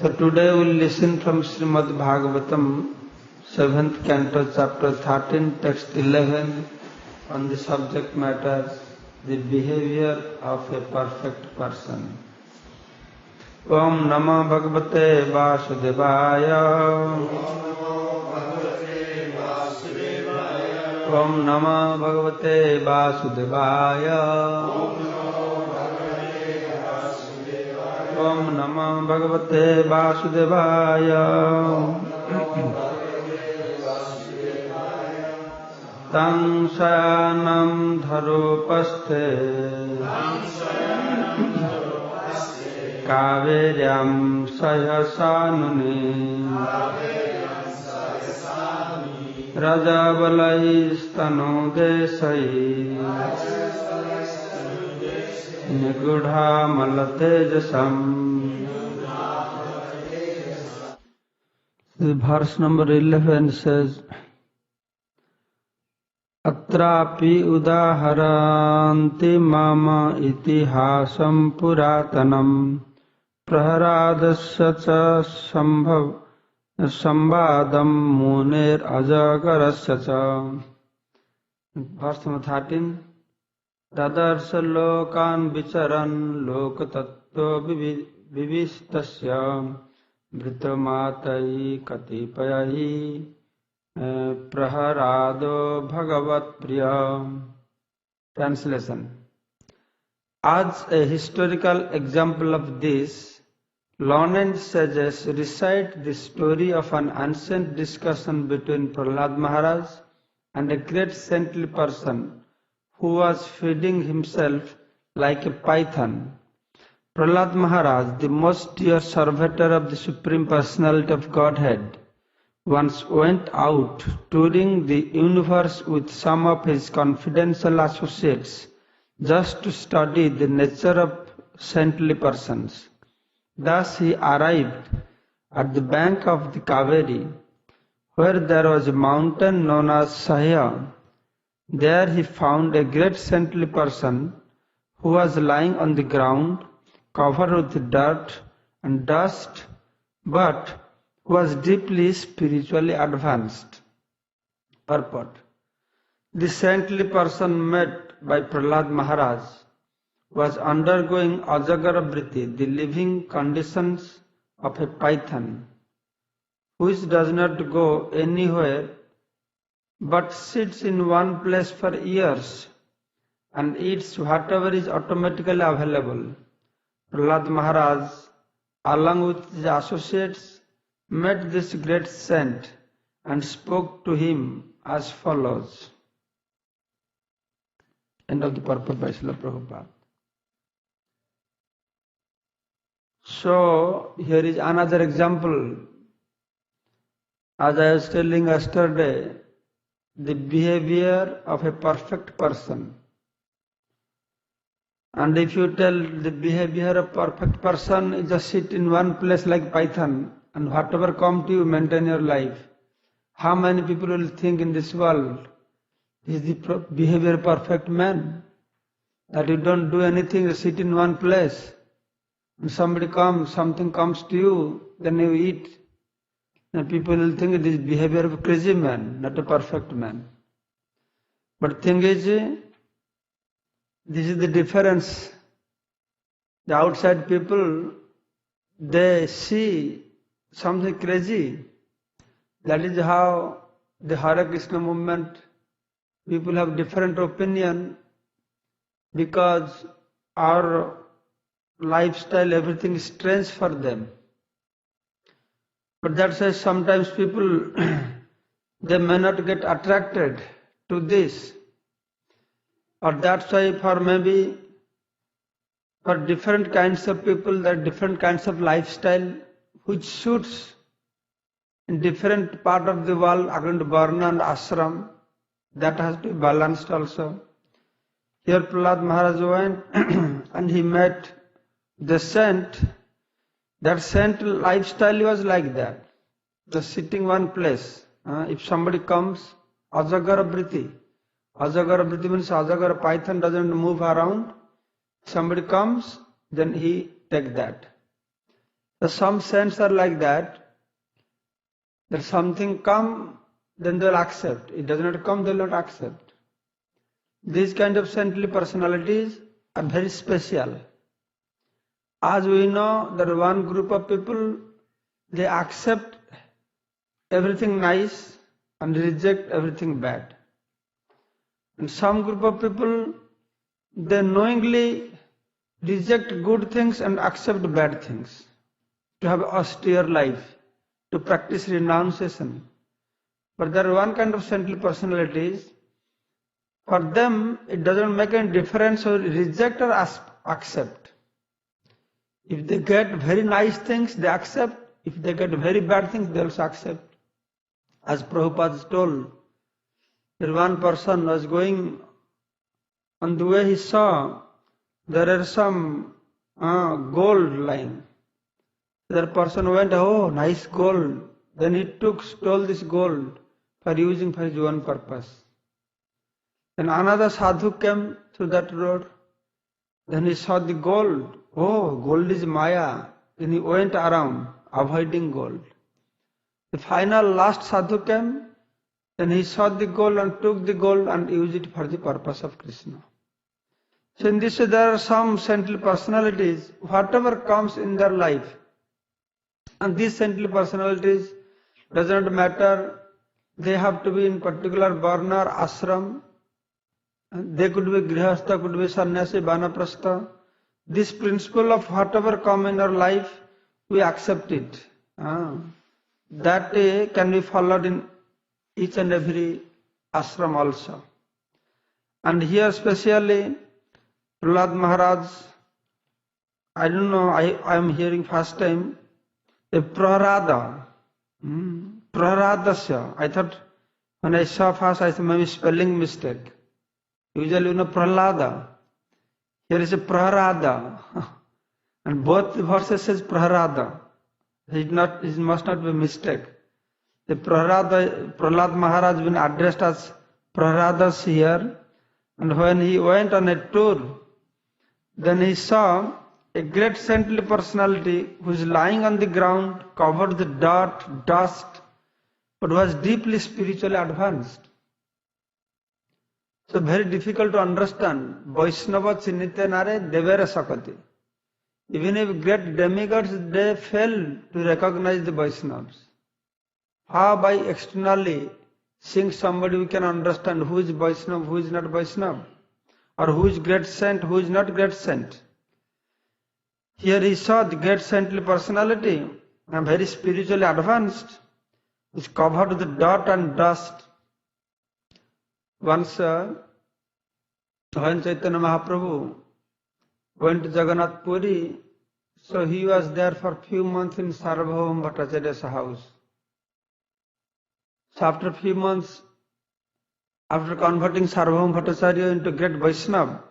So today we will listen from Srimad Bhagavatam, 7th canto, chapter 13, text 11, on the subject matter, the behavior of a perfect person. Om Namo Bhagavate Vasudevaya. Om Namo Bhagavate Vasudevaya. Om Namo Bhagavate Vasudevaya. Tang Sayanam Dharupaste Kaveryam Sayasanuni Rajabalai Desai Nigudha Malatejasam. The verse number 11 says, Atrapi udaharanti mama itihasam puratanam praharadasya cha sambhadam muner ajagarasya cha. Verse number 13. Tadarsha lokan vicharan lokatattva vivistasya vritamatai katipayahi praharado bhagavat priya. Translation. As a historical example of this, learned sages recite the story of an ancient discussion between Prahlad Maharaj and a great saintly person who was feeding himself like a python. Prahlad Maharaj, the most dear servitor of the Supreme Personality of Godhead, once went out touring the universe with some of his confidential associates just to study the nature of saintly persons. Thus he arrived at the bank of the Kaveri, where there was a mountain known as Sahya. There he found a great saintly person who was lying on the ground, covered with dirt and dust, but who was deeply spiritually advanced. Purport. The saintly person met by Prahlad Maharaj was undergoing Ajagaravriti, the living conditions of a python, which does not go anywhere but sits in one place for years and eats whatever is automatically available. Prahlad Maharaj, along with his associates, met this great saint and spoke to him as follows. End of the purport by Srila Prabhupada. So, here is another example. As I was telling yesterday, the behavior of a perfect person. And if you tell the behavior of a perfect person, you just sit in one place like python, and whatever comes to you, maintain your life. How many people will think in this world, is the behavior of a perfect man? That you don't do anything, you sit in one place. When somebody comes, something comes to you, then you eat. And people will think it is behavior of a crazy man, not a perfect man. But thing is, this is the difference. The outside people, they see something crazy. That is how the Hare Krishna movement, people have different opinion because our lifestyle, everything is strange for them. But that's why sometimes people, they may not get attracted to this. Or that's why for different kinds of people, there are different kinds of lifestyle which suits in different part of the world according to Varna and Ashram. That has to be balanced also. Here Prahlad Maharaj went and he met the saint. That saint lifestyle was like that. Just sitting one place. If somebody comes, Ajagaravriti. Ajagaravriti means Ajagara python doesn't move around. Somebody comes, then he take that. Some saints are like that something come, then they will accept. It does not come, they will not accept. These kind of saintly personalities are very special. As we know, there are one group of people, they accept everything nice and reject everything bad. And some group of people, they knowingly reject good things and accept bad things, to have austere life, to practice renunciation. But there are one kind of saintly personalities, for them it doesn't make any difference or reject or accept. If they get very nice things, they accept. If they get very bad things, they also accept. As Prabhupada told, that one person was going, on the way he saw there are some gold lying. That person went, oh, nice gold. Then he stole this gold for using for his own purpose. Then another sadhu came through that road. Then he saw the gold. Oh, gold is Maya. Then he went around avoiding gold. The final last sadhu came. Then he saw the gold and took the gold and used it for the purpose of Krishna. So in this way there are some saintly personalities, whatever comes in their life. And these saintly personalities does not matter, they have to be in particular varna or ashram. They could be grihastha, could be sannyasi, vanaprastha. This principle of whatever come in our life, we accept it. That can be followed in each and every ashram also. And here especially, Prahlad Maharaj, I don't know, I am hearing first time, a Prahlada. Prahladasya. I thought, when I saw first, I thought maybe spelling mistake. Usually, Prahlada. Here is a Prahlada. And both the verses says Prahlada. It must not be a mistake. The Prahlad Maharaj been addressed as Prahladas here. And when he went on a tour, then he saw a great saintly personality who is lying on the ground, covered with dirt, dust, but was deeply spiritually advanced. So very difficult to understand. Vaishnava chinnite nare devere sakati. Even if great demigods, they fail to recognize the Vaishnavas. How by externally seeing somebody we can understand who is Vaishnava, who is not Vaishnava, or who is great saint, who is not great saint. Here he saw the great saintly personality, and very spiritually advanced, is covered with dirt and dust. Once, when Chaitanya Mahaprabhu went to Jagannath Puri, so he was there for a few months in Sarvabhauma Bhattacharya's house. So after a few months, after converting Sarvabhauma Bhattacharya into great Vaishnava,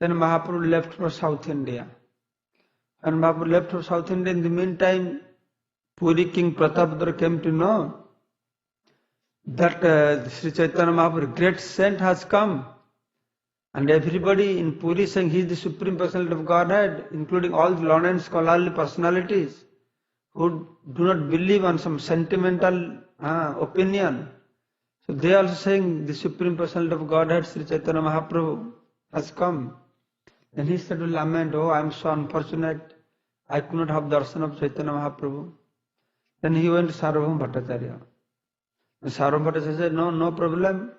then Mahaprabhu left for South India. And Mahaprabhu left for South India. In the meantime, Puri King Pratapadra came to know that Sri Chaitanya Mahaprabhu, great saint, has come. And everybody in Puri saying he is the Supreme Personality of Godhead, including all the learned and scholarly personalities who do not believe on some sentimental opinion. So they are also saying the Supreme Personality of Godhead, Sri Chaitanya Mahaprabhu, has come. Then he started to lament, oh, I am so unfortunate, I could not have darshan of Chaitanya Mahaprabhu. Then he went to Sarvabhauma Bhattacharya. And Sarvabhauma Bhattacharya said, no problem.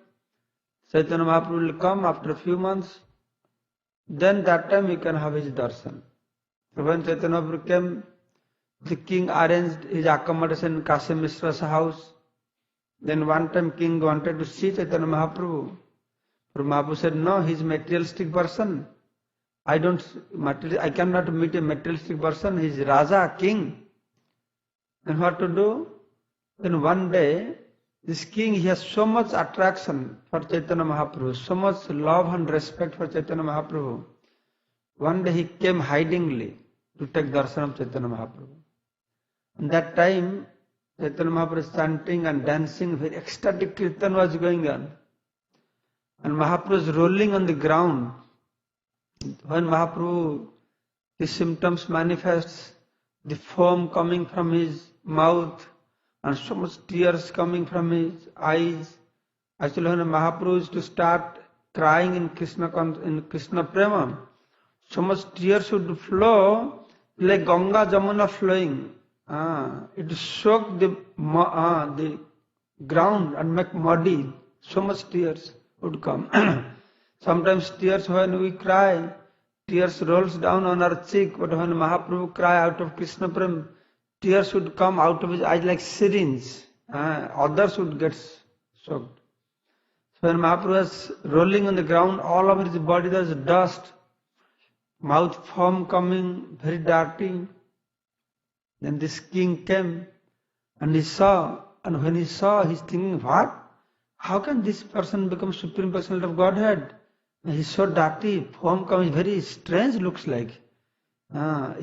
Chaitanya Mahaprabhu will come after a few months. Then that time you can have his darshan. So when Chaitanya Mahaprabhu came, the king arranged his accommodation in Kasim Mishra's house. Then one time king wanted to see Chaitanya Mahaprabhu. But Mahaprabhu said, no, he is a materialistic person. I cannot meet a materialistic person. He is Raja, king. Then what to do? Then one day, this king, he has so much attraction for Chaitanya Mahaprabhu, so much love and respect for Chaitanya Mahaprabhu. One day he came hidingly to take darshan of Chaitanya Mahaprabhu. And that time, Chaitanya Mahaprabhu is chanting and dancing, very ecstatic kirtan was going on. And Mahaprabhu is rolling on the ground. When Mahaprabhu, his symptoms manifests, the foam coming from his mouth, and so much tears coming from his eyes. Actually, when Mahaprabhu used to start crying in Krishna Prema, so much tears would flow like Ganga Jamuna flowing. It soaked the ground and make muddy. So much tears would come. Sometimes tears when we cry, tears rolls down on our cheek, but when Mahaprabhu cry out of Krishna Prem, tears would come out of his eyes like syringes. Others would get soaked. So when Mahaprabhu was rolling on the ground, all over his body there was dust, mouth foam coming, very dirty. Then this king came and he saw, and when he saw, he's thinking, what? How can this person become Supreme Personality of Godhead? He's so dirty, foam coming, very strange looks like.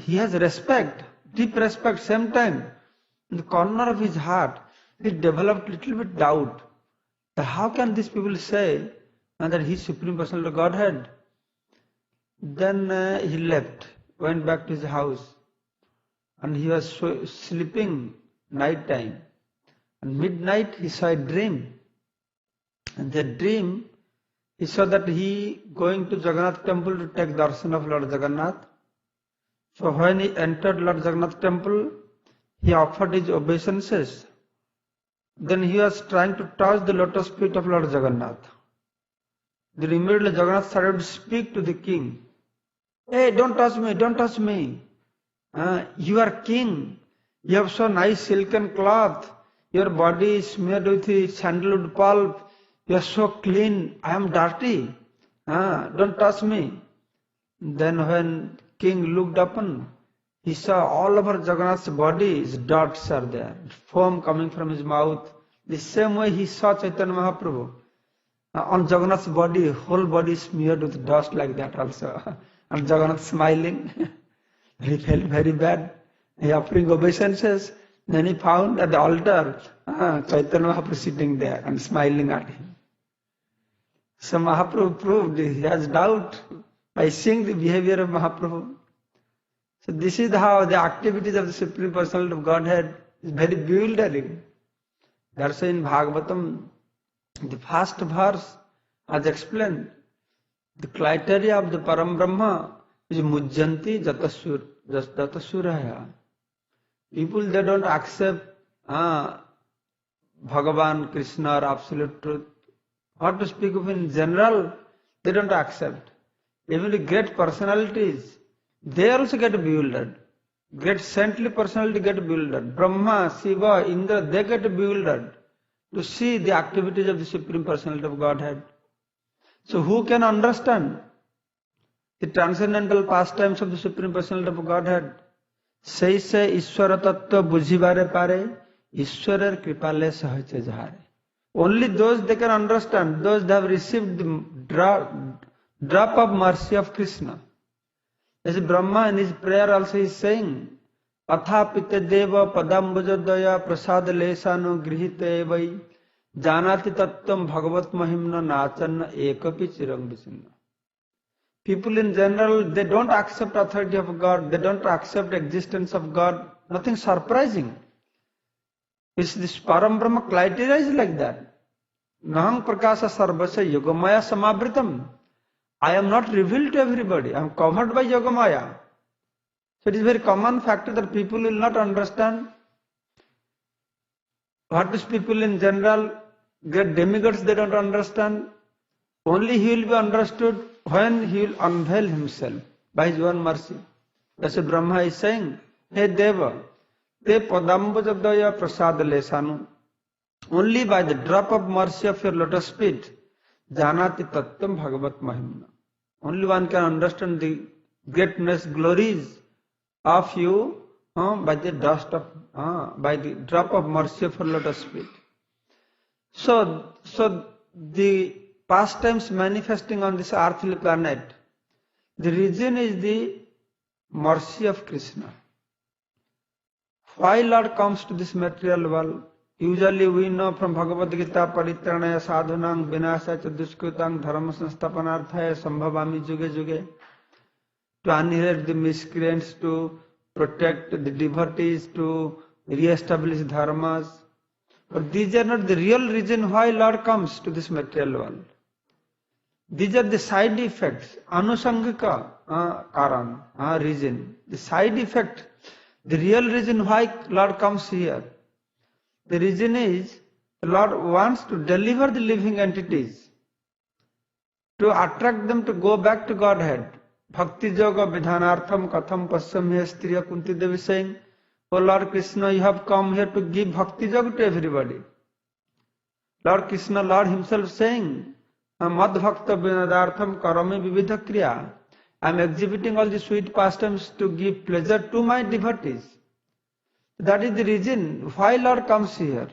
He has respect, deep respect, same time. In the corner of his heart, he developed little bit doubt. That how can these people say that he's Supreme Personality of Godhead? Then he left, went back to his house. And he was sleeping night time. And midnight he saw a dream. And that dream, he saw that he going to Jagannath temple to take darshan of Lord Jagannath. So when he entered Lord Jagannath temple, he offered his obeisances. Then he was trying to touch the lotus feet of Lord Jagannath. Then immediately Jagannath started to speak to the king. Hey, don't touch me, don't touch me. You are king. You have so nice silken cloth. Your body is smeared with sandalwood pulp. You are so clean. I am dirty. Don't touch me. Then when king looked upon, he saw all over Jagannath's body, his dots are there, foam coming from his mouth. The same way he saw Chaitanya Mahaprabhu. On Jagannath's body, whole body smeared with dust like that also. And Jagannath smiling. He felt very bad. He offering obeisances. Then he found at the altar, Chaitanya Mahaprabhu sitting there and smiling at him. So Mahaprabhu proved he has doubt by seeing the behavior of Mahaprabhu. So this is how the activities of the Supreme Personality of Godhead is very bewildering. That's why in Bhagavatam, the first verse has explained the criteria of the Param Brahma is Mujjanti Jatasuraya. People, they don't accept Bhagavan, Krishna or absolute truth. What to speak of in general, they don't accept. Even the great personalities, they also get bewildered. Great saintly personality get bewildered. Brahma, Shiva, Indra, they get bewildered to see the activities of the Supreme Personality of Godhead. So who can understand the transcendental pastimes of the Supreme Personality of Godhead? Sei se Ishwara Tattva bujhibare pare, Ishwarar kripale sahache jhare. Only those they can understand, those that have received the drop of mercy of Krishna. As Brahma in his prayer also is saying, Athapite deva padambujadaya prasad lesano grihite vai janati tattvam bhagavat mahimna nachanna ekapi chirang visinna. People in general, they don't accept authority of God, they don't accept existence of God, nothing surprising. It's this Param Brahma criteria is like that. Nahang prakasa sarvasya yogamaya samavritam. I am not revealed to everybody, I am covered by yogamaya. So it is a very common factor that people will not understand. What is people in general, great demigods, they don't understand. Only he will be understood when he will unveil himself by his own mercy. That's what Brahma is saying. Hey Deva, te padambujadaya prasad lesanu. Only by the drop of mercy of your lotus feet, janati tattvam bhagavat mahimna. Only one can understand the greatness, glories of you by the dust of, by the drop of mercy of your lotus feet. So the pastimes manifesting on this earthly planet, the reason is the mercy of Krishna. Why Lord comes to this material world? Usually we know from Bhagavad Gita, Paritranaya sadhunang vinasya duskritang dharma sansthapanarthaya sambhavami juge juge, to annihilate the miscreants, to protect the devotees, to re-establish dharmas. But these are not the real reason why Lord comes to this material world. These are the side effects, anusangika karan, reason. The side effect, the real reason why Lord comes here. The reason is, the Lord wants to deliver the living entities, to attract them to go back to Godhead. Bhakti Yoga Vidhanartham Katham Pasyamya Striya Kunti Devi saying, "O Lord Krishna, you have come here to give Bhakti Yoga to everybody." Lord Krishna, Lord himself saying, Mad Bhakta Vinadartham Karami Vividha Kriya. I am exhibiting all the sweet pastimes to give pleasure to my devotees. That is the reason why Lord comes here.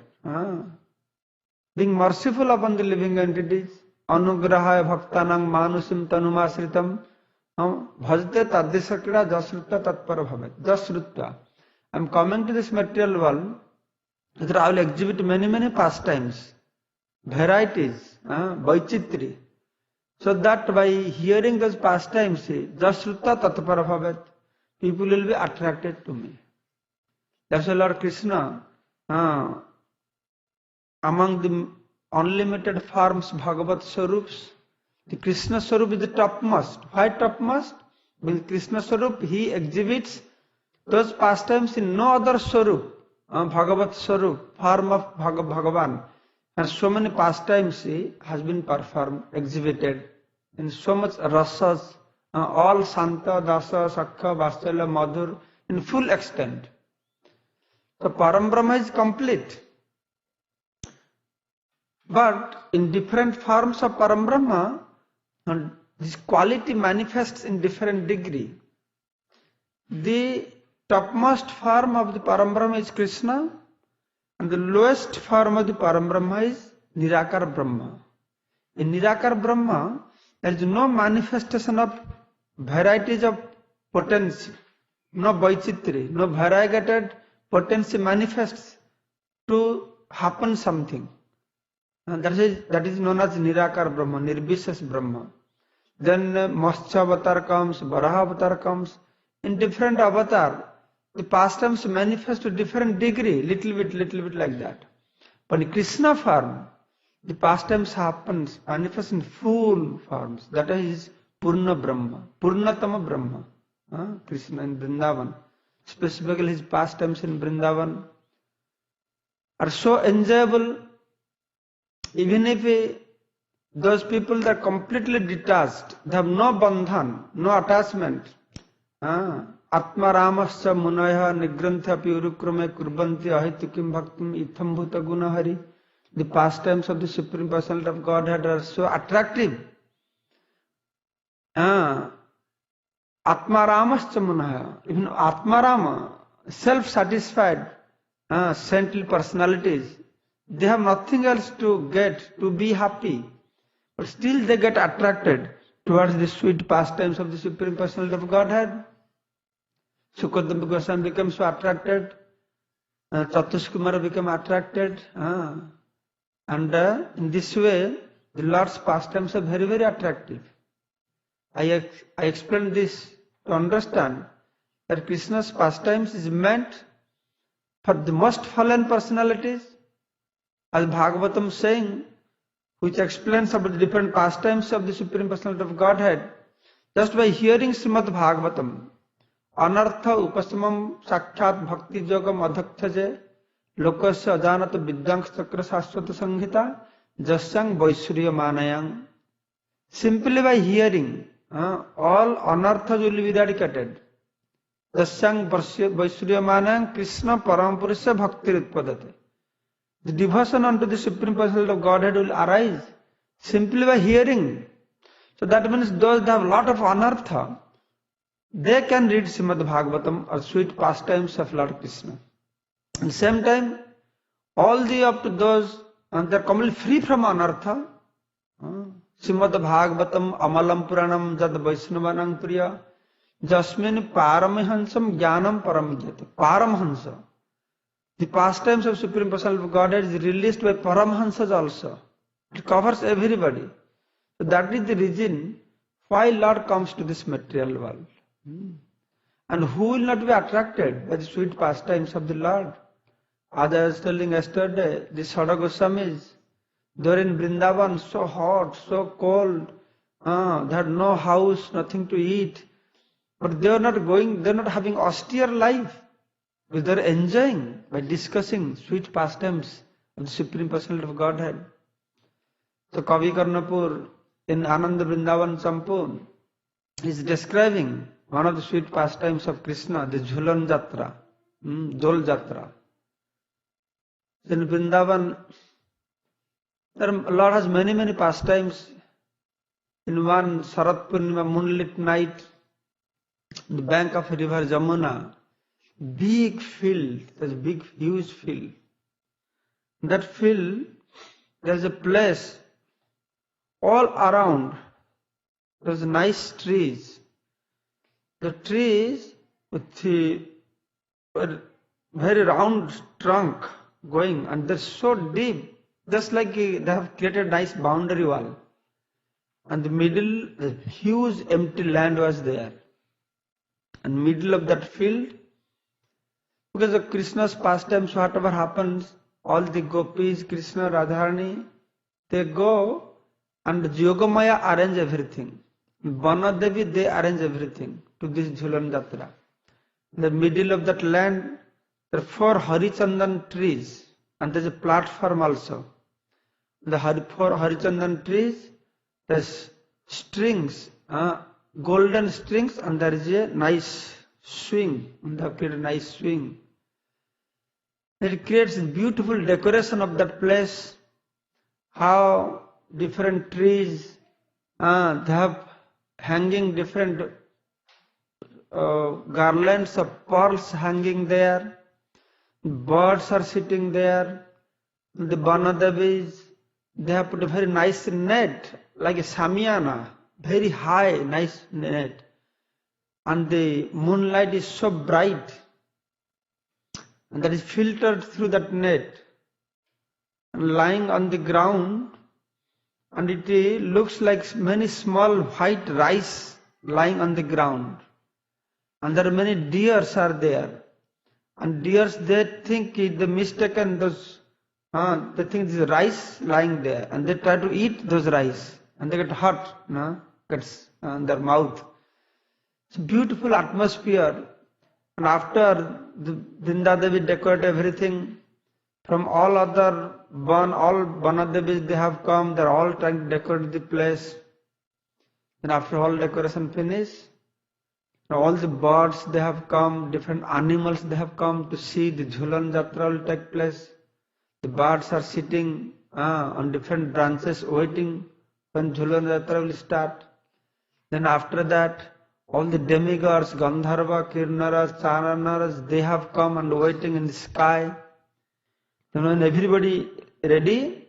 Being merciful upon the living entities. Anugrahaya bhaktanang manusim tanumasritam bhajte taddesakira jasrutta tatpara bhavet. Jasrutta. I am coming to this material world that I will exhibit many pastimes, varieties, vaichitri. So that by hearing those pastimes, jasrutta tatpara bhavet, people will be attracted to me. That's why Lord Krishna, among the unlimited forms Bhagavat Swarups, the Krishna Swarup is the topmost. Why topmost? Because Krishna Swarup, he exhibits those pastimes in no other Swarup, Bhagavat Swarup, form of Bhagavan. And so many pastimes has been performed, exhibited in so much rasas, all Santa, Dasa, Sakha, Vatsalya, Madhur, in full extent. So Param Brahma is complete. But in different forms of Param Brahma, this quality manifests in different degree. The topmost form of the Param Brahma is Krishna, and the lowest form of the Param Brahma is Nirakar Brahma. In Nirakar Brahma, there is no manifestation of varieties of potency, no vaichitri, no variegated potency manifests to happen something. And that is known as Nirakar Brahma, Nirbishas Brahma. Then Matsya avatar comes, Varaha avatar comes. In different avatar, the pastimes manifest to different degree, little bit like that. But in Krishna form, the pastimes happens, manifest in full forms. That is Purna Brahma, Purnatama Brahma. Krishna in Vrindavan. Specifically his pastimes in Vrindavan are so enjoyable. Even if those people that are completely detached, they have no bandhan, no attachment. Atma Ramasya Munaya Nigrantha Piurukrame Kurbanti Ahitukim Bhaktim Itham Bhuta Gunahari. The pastimes of the Supreme Personality of Godhead are so attractive. Atma Ramasya Munaya, even Atma Rama, self-satisfied, saintly personalities, they have nothing else to get, to be happy. But still they get attracted towards the sweet pastimes of the Supreme Personality of Godhead. Sukadeva Goswami becomes so attracted. Chatuskumara became attracted. And in this way, the Lord's pastimes are very attractive. I explained this to understand that Krishna's pastimes is meant for the most fallen personalities. As Bhagavatam saying, which explains about the different pastimes of the Supreme Personality of Godhead, just by hearing Srimad Bhagavatam, Anartha Upasamam Sakshat Bhakti Yogam Adhakthaje Lokasya Ajanata Vidyank Chakra Saswata Sanghita Jasyang Vaishurya Manayang. Simply by hearing, all anarthas will be eradicated. Jasyang Vaishurya Manayang Krishna Parampurusha Bhakti Utpadate. The devotion unto the Supreme Personality of Godhead will arise simply by hearing. So that means those that have a lot of anartha, they can read Srimad Bhagavatam or sweet pastimes of Lord Krishna. At the same time, all the up to those, and they are completely free from anartha. Srimad Bhagavatam Amalam Puranam Jad Vaishnavanam Priya Jasmin Paramahansam Jnanam Paramjyate. Paramahansa. The pastimes of Supreme Personality of Godhead is released by Paramahansas also. It covers everybody. So that is the reason why Lord comes to this material world. And who will not be attracted by the sweet pastimes of the Lord? As I was telling yesterday, the Sada Goswamis, they were in Vrindavan, so hot, so cold, they had no house, nothing to eat. But they are not going, they are not having austere life. But they are enjoying by discussing sweet pastimes of the Supreme Personality of Godhead. So Kavi Karnapur in Ananda Vrindavan Sampurn is describing one of the sweet pastimes of Krishna, the Jhulan Yatra, Dol Yatra. In Vrindavan, Lord has many pastimes. In one Sarat Purnima moonlit night, on the bank of a river Jamuna, big field, there's a big huge field. In that field, there's a place all around, there's nice trees. The trees with the very round trunk going, and they're so deep, just like they have created a nice boundary wall. And the middle, the huge empty land was there. And middle of that field, because of Krishna's pastimes, whatever happens, all the gopis, Krishna, Radharani, they go and Yogamaya arrange everything. Vanadevi, they arrange everything to this Jhulan Yatra. In the middle of that land, there are 4 Harichandan trees, and there is a platform also. The 4 Harichandan trees, there's strings, golden strings, and there is a nice swing. And they have created a nice swing. It creates a beautiful decoration of that place. How different trees, they have hanging different garlands of pearls hanging there. Birds are sitting there. The Vanadevis, they have put a very nice net, like a Samyana, very high, nice net. And the moonlight is so bright, and that is filtered through that net. And lying on the ground, and it looks like many small white rice lying on the ground. And there are many deers are there. And deers, they think they mistaken those, they think this is rice lying there, and they try to eat those rice, and they get hurt, gets in their mouth. It's a beautiful atmosphere. And after the Vrindadevi decorate everything, from all other all Vanadevis, they have come, they're all trying to decorate the place. Then after all decoration finished, all the birds, they have come, different animals, they have come to see the Jhulan Yatra will take place. The birds are sitting on different branches waiting when Jhulan Yatra will start. Then after that, all the demigods, Gandharva, Kirnaras, Charanaras, they have come and waiting in the sky. Then when everybody ready,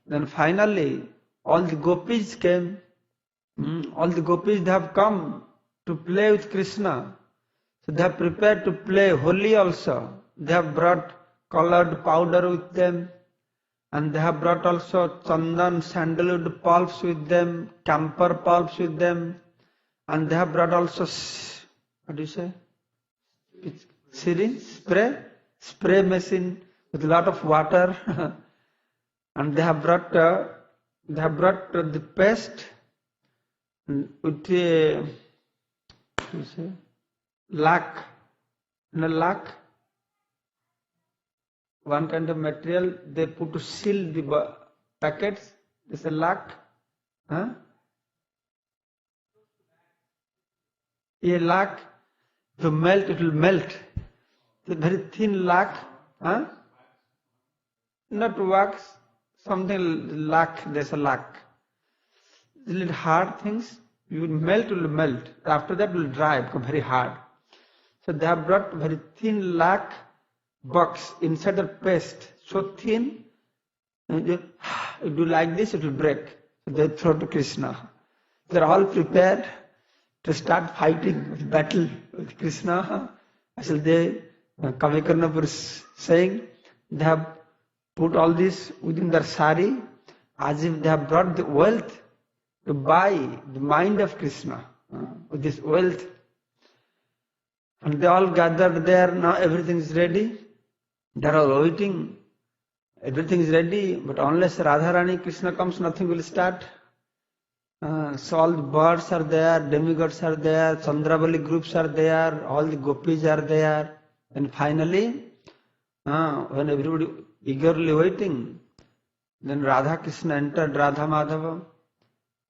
then finally all the gopis came. All the gopis, they have come to play with Krishna. So they have prepared to play Holi also. They have brought colored powder with them. And they have brought also chandan, sandalwood pulps with them, camphor pulps with them. And they have brought also, what do you say? Syringe, spray machine with a lot of water. And they have brought the paste with a, lac, one kind of material they put to seal the packets. It's a lac. A lac, to melt, it will melt. It's a very thin lac. Not wax, something lac, there's a lac. The little hard things, you will melt, it will melt. After that, it will dry, become very hard. So they have brought very thin lac box inside the paste, so thin, and you do like this, it will break. So they throw to Krishna. They are all prepared to start fighting, with battle with Krishna. Actually, they, Kavi Karnapur is saying, they have put all this within their sari, as if they have brought the wealth to buy the mind of Krishna with this wealth. And they all gathered there. Now everything is ready. They are all waiting. Everything is ready. But unless Radharani Krishna comes, nothing will start. So all the birds are there, demigods are there, Chandravali groups are there, all the gopis are there. And finally, when everybody eagerly waiting, then Radha Krishna entered Radha Madhava.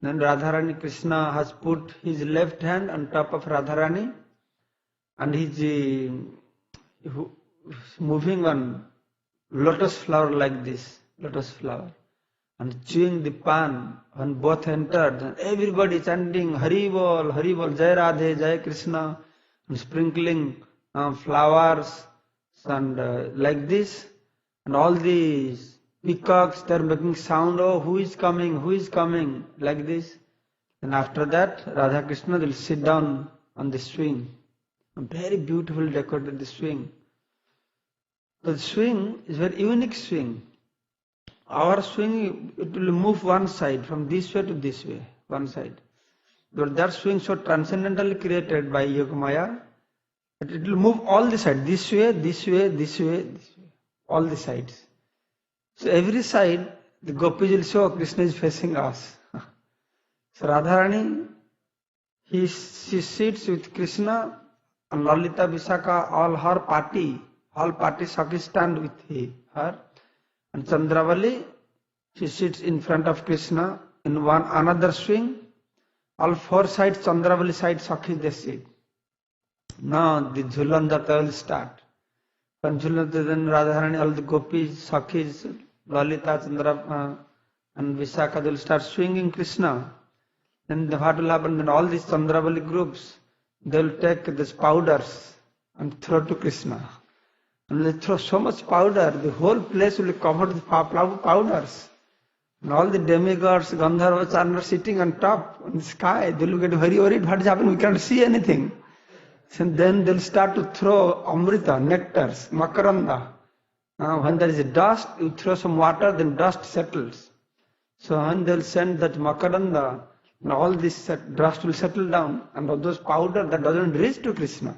Then Radharani Krishna has put his left hand on top of Radharani and he's moving one lotus flower like this, lotus flower, and chewing the pan. When both entered, and everybody chanting Hari Bol, Jai Radhe, Jai Krishna, and sprinkling flowers and like this, and all these peacocks, they're making sound, oh, who is coming, like this. And after that, Radha Krishna will sit down on the swing. A very beautiful decorated the swing. The swing is a very unique swing. Our swing, it will move one side, from this way to this way, one side. But that swing so transcendentally created by Yogamaya, that it will move all the sides, this way, this way, this way, this way, all the sides. So every side, the gopis will show Krishna is facing us. So Radharani, she sits with Krishna, and Lalita Visakha, all party Sakhi stand with her. And Chandravali, she sits in front of Krishna in another swing. All four sides, Chandravali side, Sakhi they sit. Now the Jhulan Jatra will start. When Jhulan, then Radharani, all the gopis, Sakhis, Lalita, Chandra, and Visakha, they will start swinging Krishna. Then what will happen? Then all these Chandravali groups, they will take these powders and throw to Krishna. And they throw so much powder, the whole place will be covered with powders. And all the demigods, Gandharvas are sitting on top, in the sky. They will get very worried, what is happening? We cannot see anything. And then they will start to throw amrita, nectars, makaranda. When there is a dust, you throw some water, then dust settles. So when they will send that makaranda, and all this dust will settle down, and all those powder that doesn't reach to Krishna.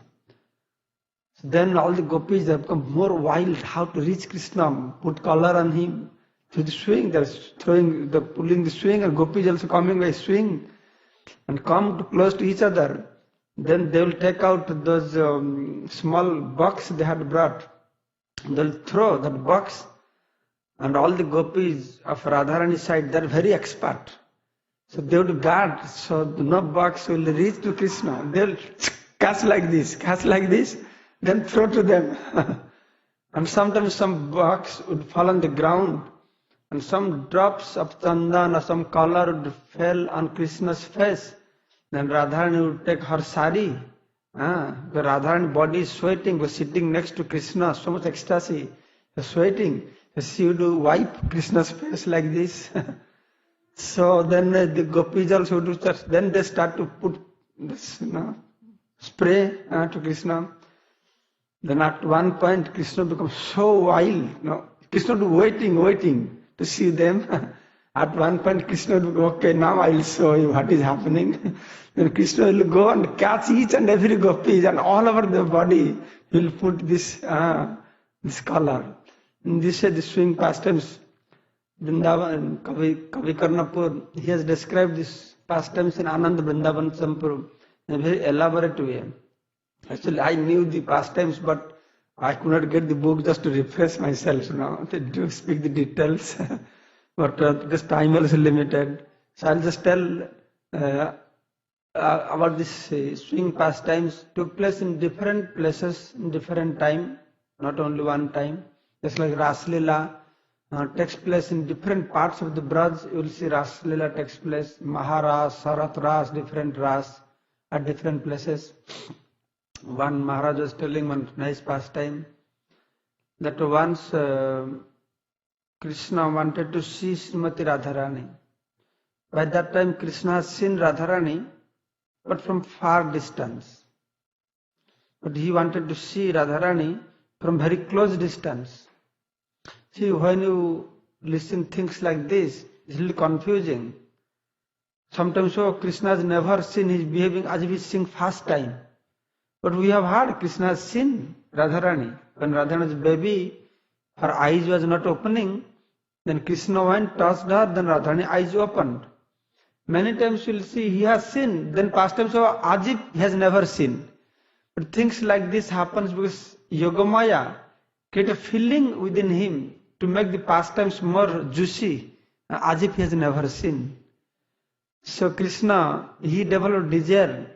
Then all the gopis have become more wild how to reach Krishna, put collar on him. Through the swing, they're pulling the swing, and gopis also coming by swing and come close to each other. Then they will take out those small box they had brought. They'll throw that box, and all the gopis of Radharani's side, they're very expert. So they would guard, so no box will reach to Krishna. They'll catch like this, then throw to them. And sometimes some box would fall on the ground, and some drops of chandan or some color would fall on Krishna's face. Then Radharani would take her sari. The Radharani body is sweating, was sitting next to Krishna, so much ecstasy, sweating. She would wipe Krishna's face like this. So then the gopis also do that. Then they start to put this, spray to Krishna. Then at one point, Krishna becomes so wild. Krishna would be waiting to see them. At one point, Krishna would go, okay, now I will show you what is happening. Then Krishna will go and catch each and every gopis, and all over the body will put this collar. And this is the swing pastimes. Vrindavan, Kavi Karnapur, he has described this pastimes in Anand Vrindavan Sampur in a very elaborate way. Actually, I knew the pastimes, but I could not get the book just to refresh myself, to speak the details. But this time was limited. So I'll just tell about this swing pastimes. Took place in different places, in different time, not only one time. Just like Raslila takes place in different parts of the Braj. You will see Raslila takes place, Maharas, Sarat Ras, different Ras at different places. One Maharaj was telling one nice pastime that once Krishna wanted to see Srimati Radharani. By that time Krishna has seen Radharani, but from far distance. But he wanted to see Radharani from very close distance. See, when you listen things like this, it's a little confusing. Sometimes Krishna has never seen his behaving as if he's seeing first time. But we have heard Krishna has seen Radharani. When Radharani was a baby, her eyes was not opening. Then Krishna went, touched her, then Radharani eyes opened. Many times we'll see he has seen, then past times so as if he has never seen. But things like this happens because Yogamaya create a feeling within him to make the pastimes more juicy, as if he has never seen. So Krishna, he developed desire.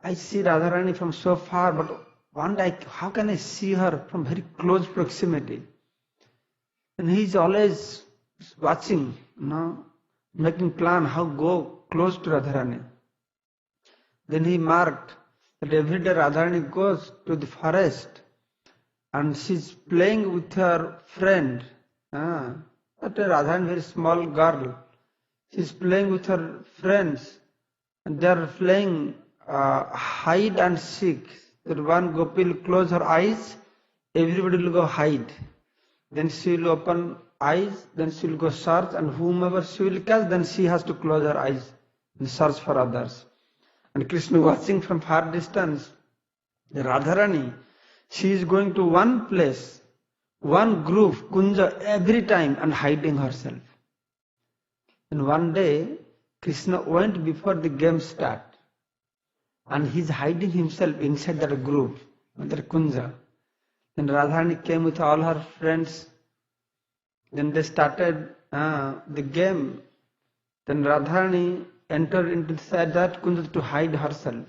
I see Radharani from so far, but one day, how can I see her from very close proximity? And he is always watching, making plan how go close to Radharani. Then he marked that every day Radharani goes to the forest and she's playing with her friend. That Radharani, very small girl, she's playing with her friends and they are playing hide and seek. That one gopi will close her eyes, everybody will go hide. Then she will open eyes, then she will go search, and whomever she will catch, then she has to close her eyes and search for others. And Krishna watching from far distance, the Radharani, she is going to one place, one group, kunja, every time and hiding herself. And one day, Krishna went before the game start and he is hiding himself inside that group, that kunja. Then Radharani came with all her friends. Then they started the game. Then Radharani entered inside that kunja to hide herself.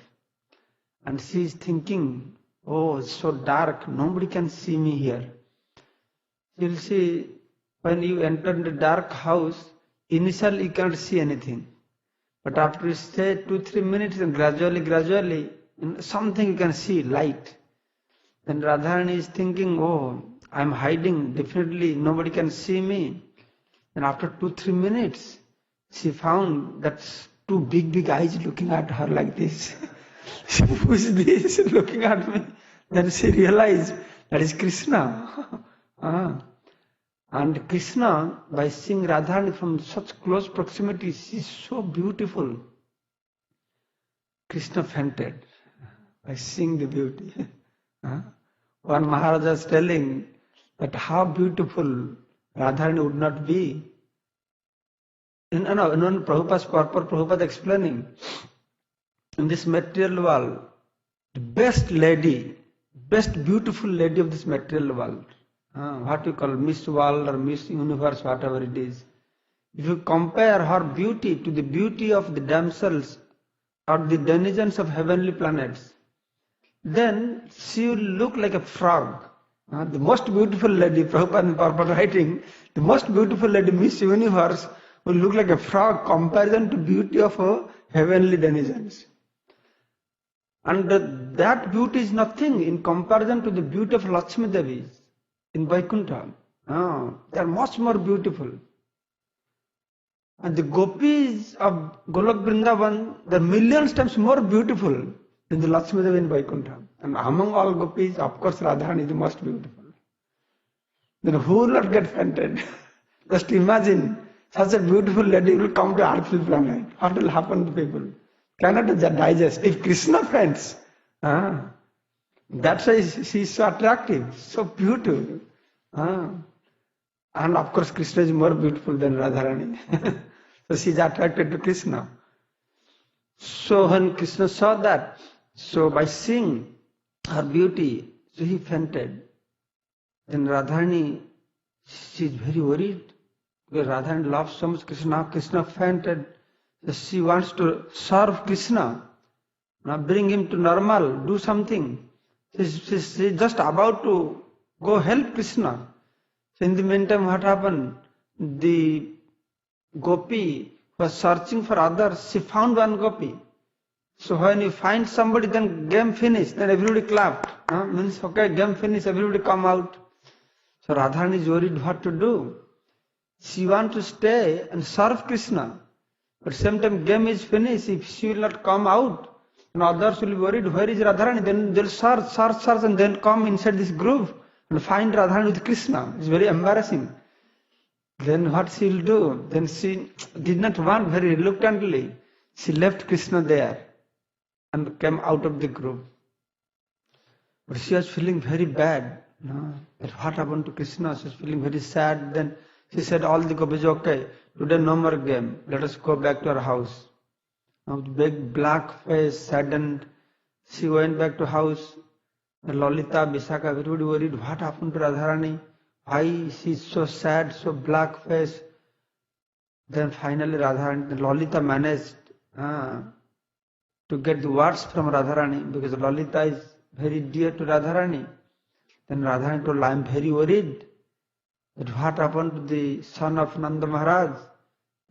And she is thinking, oh, it's so dark, nobody can see me here. You'll see, when you enter the dark house, initially you can't see anything. But after you stay 2-3 minutes, and gradually, something you can see, light. Then Radharani is thinking, oh, I'm hiding, definitely nobody can see me. And after 2-3 minutes, she found that two big eyes looking at her like this. Who is this looking at me? Then she realized that is Krishna. And Krishna, by seeing Radharani from such close proximity, she is so beautiful. Krishna fainted by seeing the beauty. One Maharaja is telling that how beautiful Radharani would not be. In Prabhupada's purport, Prabhupada explaining, in this material world, the best beautiful lady of this material world, what you call Miss World or Miss Universe, whatever it is, if you compare her beauty to the beauty of the damsels or the denizens of heavenly planets, then she will look like a frog. The most beautiful lady, Prabhupada in purport writing, the most beautiful lady, Miss Universe, will look like a frog comparison to beauty of heavenly denizens. And that beauty is nothing in comparison to the beauty of Lakshmi Devi in Vaikuntha. They are much more beautiful. And the gopis of Golok Vrindavan, they are millions times more beautiful than the Lakshmi Devi in Vaikuntha. And among all gopis, of course, Radharani is the most beautiful. Then who will not get fainted? Just imagine, such a beautiful lady will come to earthly planet. What will happen to people? Cannot digest. If Krishna faints, that's why she is so attractive, so beautiful. And of course, Krishna is more beautiful than Radharani. So she is attracted to Krishna. So when Krishna saw that, so by seeing her beauty, so he fainted. Then Radharani, she is very worried because Radharani loves so much Krishna. Krishna fainted. So she wants to serve Krishna. Now bring him to normal, do something. She's just about to go help Krishna. So in the meantime, what happened? The gopi was searching for others. She found one gopi. So when you find somebody, then game finished. Then everybody clapped. Means, okay, game finished, everybody come out. So Radharani is worried what to do. She wants to stay and serve Krishna. But same time game is finished. If she will not come out, and others will be worried, where is Radharani? Then they'll search, and then come inside this group and find Radharani with Krishna. It's very embarrassing. Then what she will do? Then she did not want, very reluctantly, she left Krishna there and came out of the group. But she was feeling very bad. No? That what happened to Krishna? She was feeling very sad. Then she said, all the gopis, okay, today no more game. Let us go back to our house. Now, with big black face, saddened, she went back to house. Lalita, Visakha, everybody worried, what happened to Radharani? Why she's so sad, so black face? Then finally Radharani, Lalita managed to get the words from Radharani, because Lalita is very dear to Radharani. Then Radharani told, I am very worried that what happened to the son of Nanda Maharaj,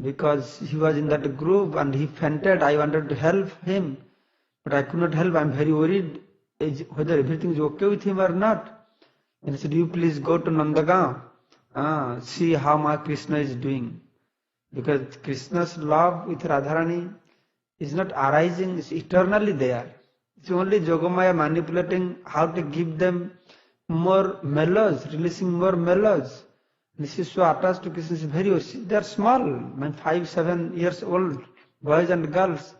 because he was in that group and he fainted. I wanted to help him, but I could not help. I am very worried whether everything is okay with him or not. And he said, you please go to Nandagaon, see how my Krishna is doing. Because Krishna's love with Radharani is not arising, it's eternally there. It's only Jogamaya manipulating how to give them more mellows, releasing more mellows. This is so attached to Krishna, they are small, 5, 7 years old, boys and girls.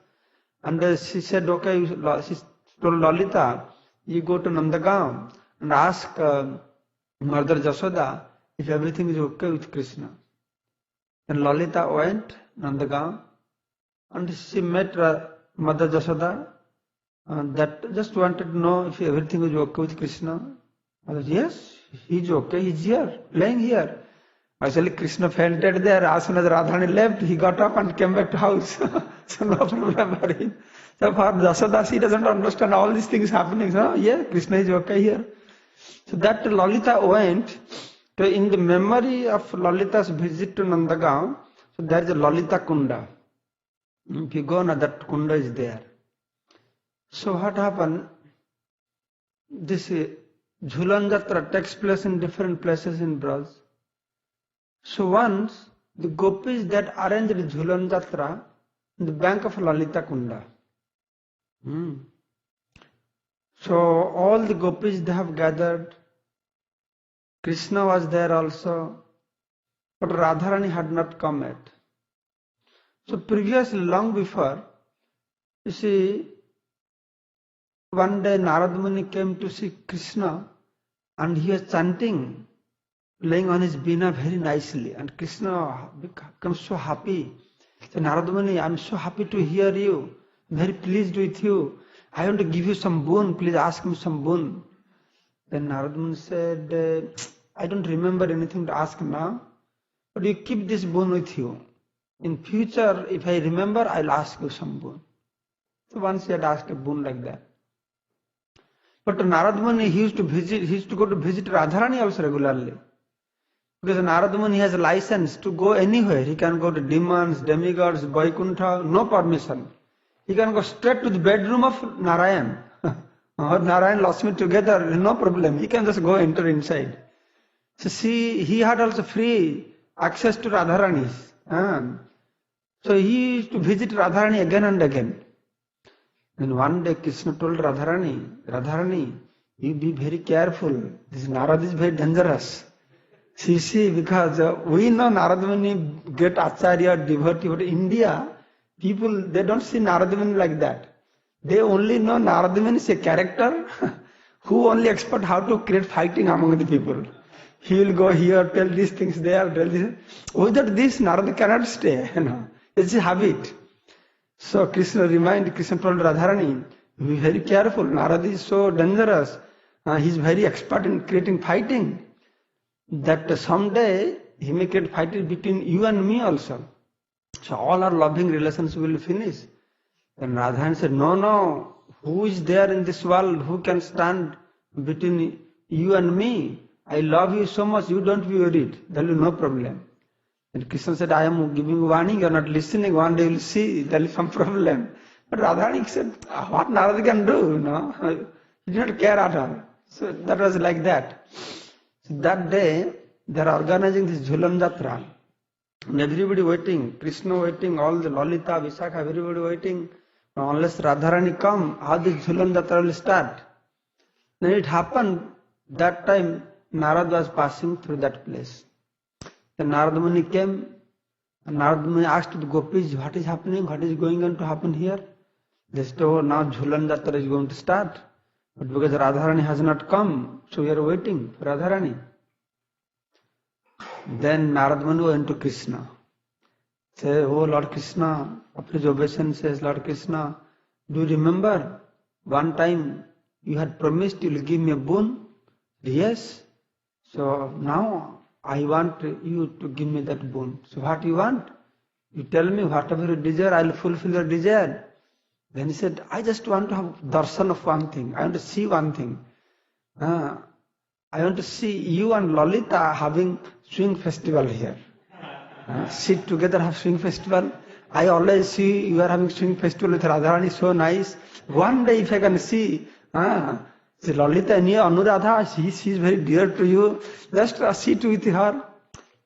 And she said, okay, she told Lalita, you go to Nandagaon and ask Mother Jasoda if everything is okay with Krishna. Then Lalita went Nandagaon and she met Mother Jasoda that just wanted to know if everything is okay with Krishna. Mother said, yes, he's okay, he's here, playing here. Actually, Krishna fainted there. As soon as Radharani left, he got up and came back to house. So no problem for him. So for Jasoda, she doesn't understand all these things happening. So yeah, Krishna is okay here. So that Lalita went to, in the memory of Lalita's visit to Nandagaon, so there is a Lalita Kunda. If you go now, that Kunda is there. So what happened? This Jhulan Yatra takes place in different places in Braj. So once the gopis that arranged Jhulan Yatra in the bank of Lalita Kunda. So all the gopis they have gathered. Krishna was there also, but Radharani had not come yet. So previously, long before, you see, one day Narad Muni came to see Krishna and he was chanting, playing on his veena very nicely, and Krishna becomes so happy. So Narad Muni, I am so happy to hear you, very pleased with you. I want to give you some boon, please ask me some boon. Then Narad Muni said, I don't remember anything to ask now, but you keep this boon with you. In future, if I remember, I'll ask you some boon. So once he had asked a boon like that. But Narad Muni, he used to go to visit Radharani also regularly. Because Narad Muni has a license to go anywhere. He can go to demons, demigods, Vaikuntha, no permission. He can go straight to the bedroom of Narayan. Or Narayan, Lakshmi together, no problem. He can just go enter inside. So see, he had also free access to Radharani's. So he used to visit Radharani again and again. Then one day Krishna told Radharani, you be very careful. This Narad is very dangerous. See, because we know Narad Muni, great Acharya, devotee, but India, people, they don't see Narad Muni like that. They only know Narad Muni is a character who only expert how to create fighting among the people. He will go here, tell these things there, tell this. Without this, Narad cannot stay. It's a habit. So Krishna told Radharani, be very careful. Narad is so dangerous. He is very expert in creating fighting. That someday he may create fighting between you and me also. So all our loving relations will finish. Then Radharani said, no, who is there in this world who can stand between you and me? I love you so much, you don't be worried. There will be no problem. And Krishna said, I am giving warning, you are not listening, one day you will see, there is some problem. But Radharani said, what Narada can do? He did not care at all. So that was like that. So that day, they are organizing this Jhulan Yatra. And everybody waiting, Krishna waiting, all the Lalita, Visakha, everybody waiting. Unless Radharani come, how this Jhulan Yatra will start? Then it happened, that time Narad was passing through that place. Then Narad Muni came, and Narad Muni asked the gopis, what is happening, what is going on to happen here? They said, oh, now Jhulan Yatra is going to start. But because Radharani has not come, so we are waiting for Radharani. Then Narad Muni went to Krishna. Say, oh Lord Krishna, after his obeisances, Lord Krishna, do you remember one time you had promised you will give me a boon? Yes. So now I want you to give me that boon. So what you want? You tell me whatever you desire, I will fulfill your desire. Then he said, I just want to have darshan of one thing. I want to see one thing. I want to see you and Lalita having swing festival here. Sit together, have swing festival. I always see you are having swing festival with Radharani, so nice. One day if I can see, see Lalita and Anuradha, she is very dear to you. Just sit with her.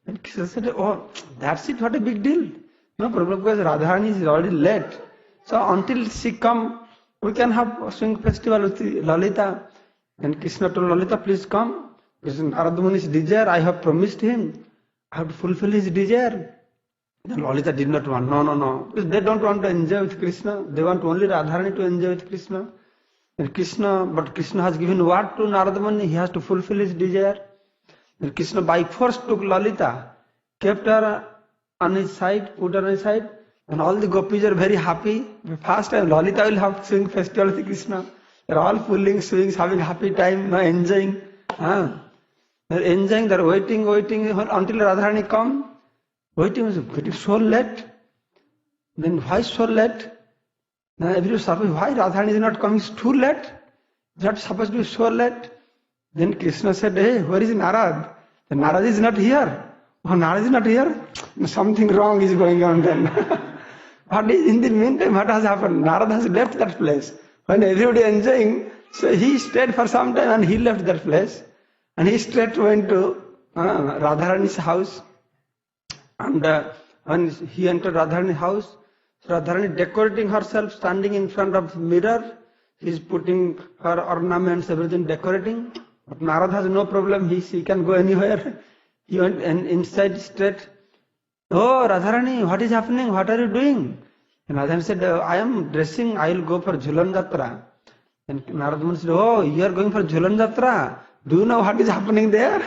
And Krishna said, oh, that's it, what a big deal. No problem, because Radharani is already late. So until she come, we can have a swing festival with Lalita. And Krishna told Lalita, please come. Because Narad Muni's desire, I have promised him. I have to fulfill his desire. Then Lalita did not want, no. Because they don't want to enjoy with Krishna. They want only Radharani to enjoy with Krishna. And but Krishna has given word to Narad Muni, he has to fulfill his desire. And Krishna by force took Lalita, kept her on his side, put her on his side. And all the gopis are very happy. The first time Lalita will have swing festival with Krishna. They are all pulling swings, having happy time, enjoying. They are enjoying, they are waiting until Radharani come. Waiting was getting so late. Then why so late? Now everybody is surprised, why Radharani is not coming? It's too late. It's not supposed to be so late. Then Krishna said, hey, where is Narad? The Narad is not here. Oh, Narad is not here? Something wrong is going on then. But in the meantime, what has happened? Narad has left that place. When everybody enjoying, so he stayed for some time and he left that place. And he straight went to Radharani's house. And when he entered Radharani's house, Radharani decorating herself, standing in front of the mirror. He is putting her ornaments, everything decorating. But Narad has no problem. He can go anywhere. He went inside straight. Oh, Radharani, what is happening? What are you doing? And Radharani said, I am dressing. I will go for Jhulan Yatra. And Narad Muni said, oh, you are going for Jhulan Yatra. Do you know what is happening there?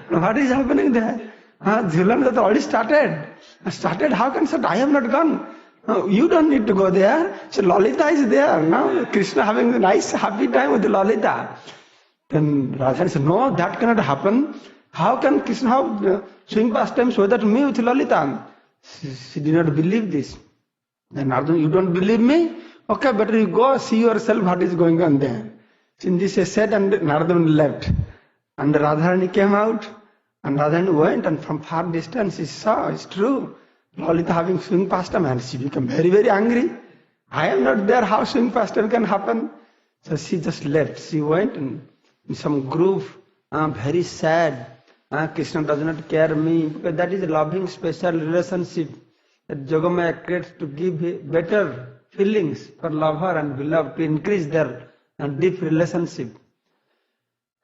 What is happening there? Jhulan Yatra already started. Started? How can start? I have not gone. No, you don't need to go there. So Lalita is there. Now Krishna having a nice happy time with Lalita. Then Radharani said, no, that cannot happen. How can Krishna have swing pastimes with me with Lalita? She did not believe this. Then Arjuna, you don't believe me? Okay, better you go see yourself what is going on there. Since this is said, and Narada left. And Radharani came out. And Radharani went, and from far distance she saw, it's true. Lalita having swing pastime, and she became very, very angry. I am not there, how swing pastime can happen? So she just left. She went in some groove, very sad. Krishna does not care me, because that is a loving special relationship that Yogamaya creates to give better feelings for lover and beloved, to increase their deep relationship.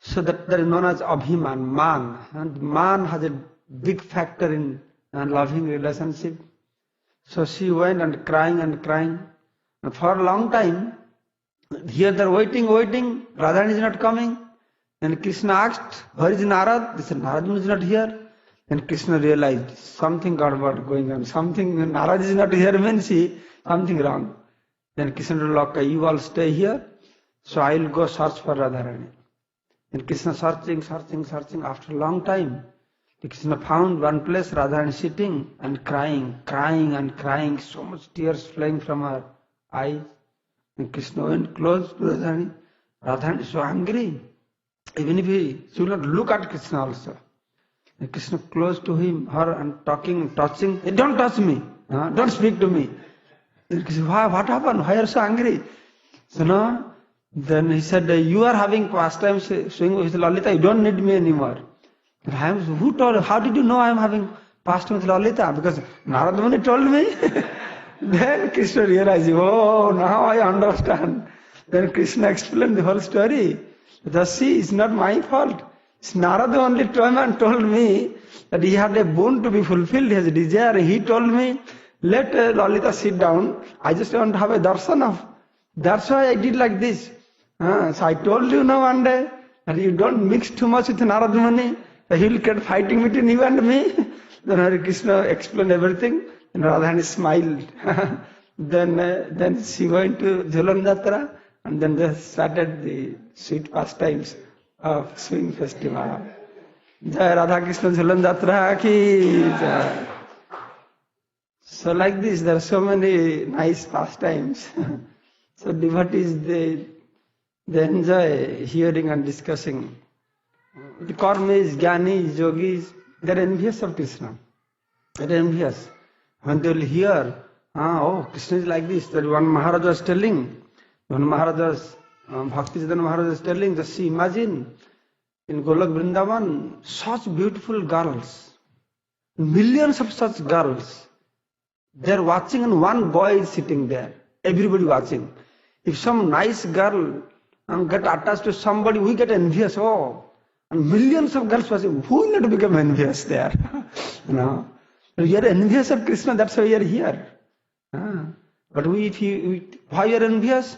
So that is known as Abhiman, man. And man has a big factor in loving relationship. So she went and crying. And for a long time, here they are waiting. Radharani is not coming. And Krishna asked, where is Narad? They said, Narad is not here. And Krishna realized something going on. Narad is not here means something wrong. Then Krishna told, okay, you all stay here. So I will go search for Radharani. And Krishna searching. After a long time, Krishna found one place, Radharani sitting and crying. So much tears flowing from her eyes. And Krishna went close to Radharani. Radharani is so angry. Even if she will not look at Krishna also. And Krishna close to her and talking, touching. Hey, don't touch me. Don't speak to me. And Krishna, what happened? Why are you so angry? So no. Then he said, you are having pastime swing with Lalita. You don't need me anymore. Who told you? How did you know I am having pastime with Lalita? Because Narada Muni told me. Then Krishna realized, oh, now I understand. Then Krishna explained the whole story. Thus, see, it's not my fault. It's Narada only told me that he had a boon to be fulfilled, his desire. He told me, let Lalita sit down. I just want to have a darshan of. That's why I did like this. So I told you no one day that you don't mix too much with Narad Muni, he will get fighting between you and me. Then Hare Krishna explained everything, and Radharani smiled. Then she went to Jhulan Yatra, and then they started the sweet pastimes of swing festival. Jai Radha Krishna Jhulan Yatra ki jai. So like this, there are so many nice pastimes. So devotees, they enjoy hearing and discussing. The karmis, jnanis, yogis, they are envious of Krishna. They are envious. When they will hear, oh, Krishna is like this, that one Maharaj was telling, Bhakti Siddhanta Maharaj was telling, just see, imagine, in Golok Vrindavan, such beautiful girls, millions of such girls, they are watching and one boy is sitting there, everybody watching. If some nice girl get attached to somebody, we get envious, oh, and millions of girls watching, who will not become envious there? You are envious of Krishna, that's why you are here. But why you are envious?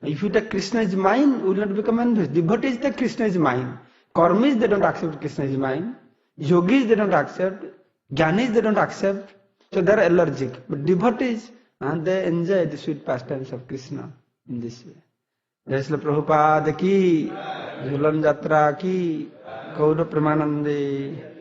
If you take Krishna is mine, we will not become envious. Devotees take Krishna is mine. Karmis, they don't accept Krishna is mine. Yogis, they don't accept. Jnanis, they don't accept. So they are allergic. But devotees, they enjoy the sweet pastimes of Krishna in this way. Jai Srila Prabhupada ki, Jhulan Yatra ki, Gaura Premanande.